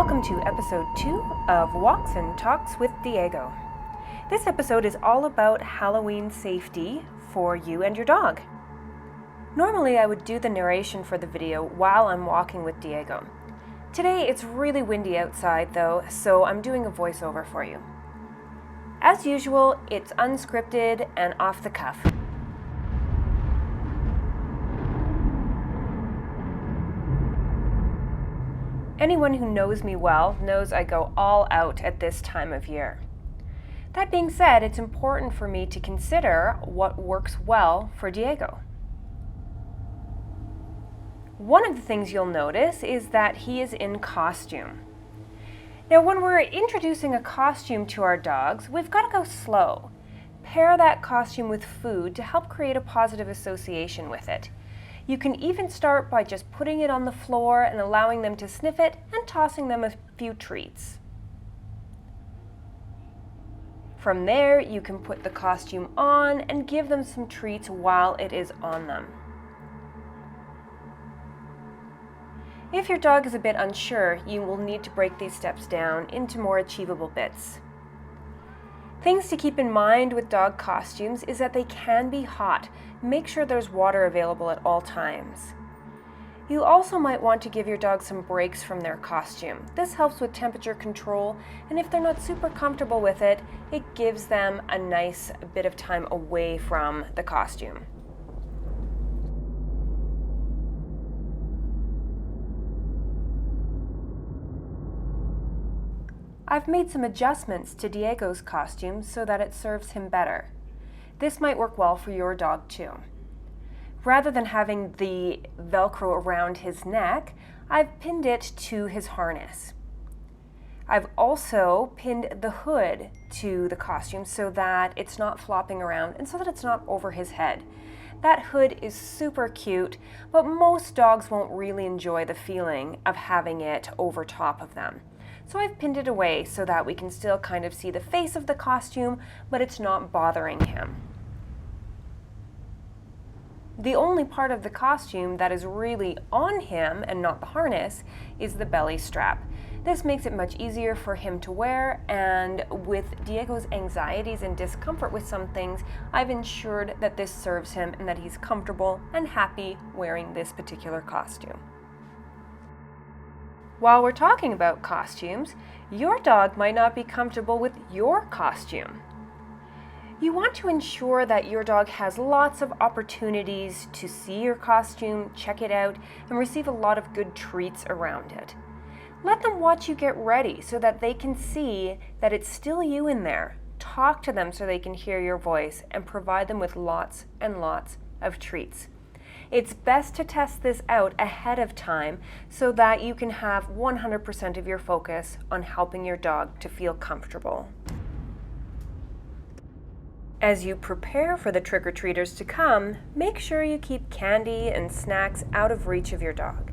Welcome to episode 2 of Walks and Talks with Diego. This episode is all about Halloween safety for you and your dog. Normally I would do the narration for the video while I'm walking with Diego. Today it's really windy outside though, so I'm doing a voiceover for you. As usual, it's unscripted and off the cuff. Anyone who knows me well knows I go all out at this time of year. That being said, it's important for me to consider what works well for Diego. One of the things you'll notice is that he is in costume. Now, when we're introducing a costume to our dogs, we've got to go slow. Pair that costume with food to help create a positive association with it. You can even start by just putting it on the floor and allowing them to sniff it and tossing them a few treats. From there, you can put the costume on and give them some treats while it is on them. If your dog is a bit unsure, you will need to break these steps down into more achievable bits. Things to keep in mind with dog costumes is that they can be hot. Make sure there's water available at all times. You also might want to give your dog some breaks from their costume. This helps with temperature control, and if they're not super comfortable with it, it gives them a nice bit of time away from the costume. I've made some adjustments to Diego's costume so that it serves him better. This might work well for your dog too. Rather than having the Velcro around his neck, I've pinned it to his harness. I've also pinned the hood to the costume so that it's not flopping around and so that it's not over his head. That hood is super cute, but most dogs won't really enjoy the feeling of having it over top of them. So I've pinned it away so that we can still kind of see the face of the costume, but it's not bothering him. The only part of the costume that is really on him and not the harness is the belly strap. This makes it much easier for him to wear, and with Diego's anxieties and discomfort with some things, I've ensured that this serves him and that he's comfortable and happy wearing this particular costume. While we're talking about costumes, your dog might not be comfortable with your costume. You want to ensure that your dog has lots of opportunities to see your costume, check it out, and receive a lot of good treats around it. Let them watch you get ready so that they can see that it's still you in there. Talk to them so they can hear your voice and provide them with lots and lots of treats. It's best to test this out ahead of time so that you can have 100% of your focus on helping your dog to feel comfortable. As you prepare for the trick-or-treaters to come, make sure you keep candy and snacks out of reach of your dog.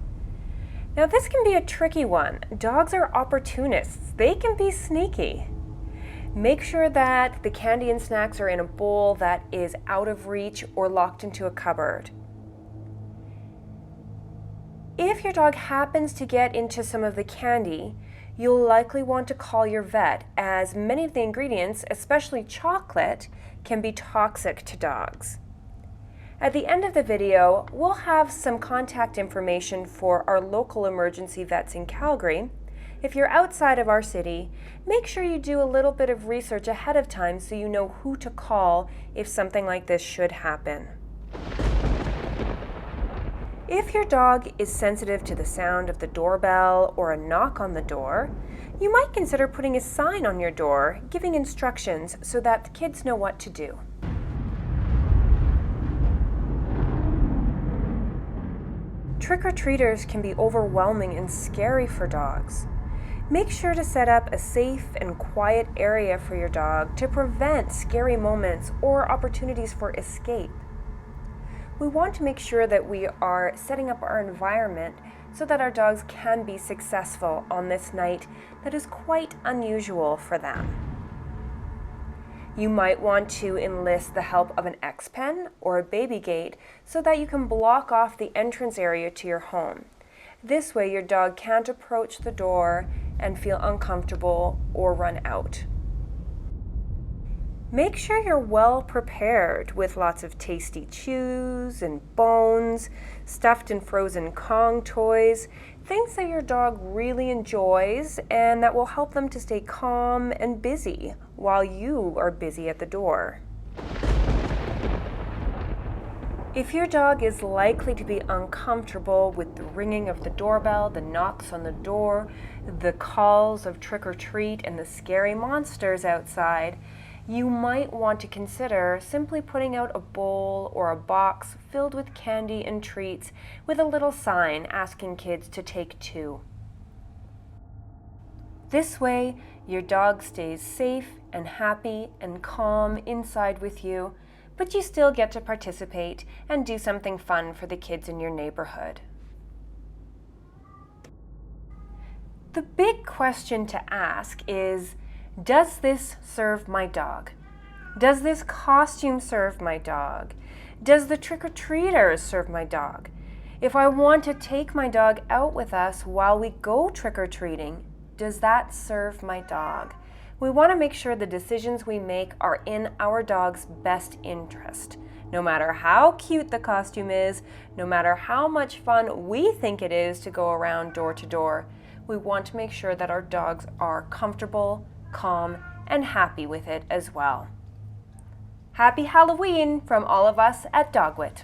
Now this can be a tricky one. Dogs are opportunists. They can be sneaky. Make sure that the candy and snacks are in a bowl that is out of reach or locked into a cupboard. If your dog happens to get into some of the candy, you'll likely want to call your vet, as many of the ingredients, especially chocolate, can be toxic to dogs. At the end of the video, we'll have some contact information for our local emergency vets in Calgary. If you're outside of our city, make sure you do a little bit of research ahead of time so you know who to call if something like this should happen. If your dog is sensitive to the sound of the doorbell or a knock on the door, you might consider putting a sign on your door giving instructions so that the kids know what to do. Trick-or-treaters can be overwhelming and scary for dogs. Make sure to set up a safe and quiet area for your dog to prevent scary moments or opportunities for escape. We want to make sure that we are setting up our environment so that our dogs can be successful on this night that is quite unusual for them. You might want to enlist the help of an X-pen or a baby gate so that you can block off the entrance area to your home. This way your dog can't approach the door and feel uncomfortable or run out. Make sure you're well prepared with lots of tasty chews and bones, stuffed and frozen Kong toys, things that your dog really enjoys and that will help them to stay calm and busy while you are busy at the door. If your dog is likely to be uncomfortable with the ringing of the doorbell, the knocks on the door, the calls of trick or treat, and the scary monsters outside, you might want to consider simply putting out a bowl or a box filled with candy and treats with a little sign asking kids to take 2. This way, your dog stays safe and happy and calm inside with you, but you still get to participate and do something fun for the kids in your neighborhood. The big question to ask is, does this serve my dog? Does this costume serve my dog? Does the trick-or-treaters serve my dog? If I want to take my dog out with us while we go trick-or-treating, does that serve my dog? We want to make sure the decisions we make are in our dog's best interest. No matter how cute the costume is, no matter how much fun we think it is to go around door to door, we want to make sure that our dogs are comfortable, calm, and happy with it as well. Happy Halloween from all of us at Dogwit.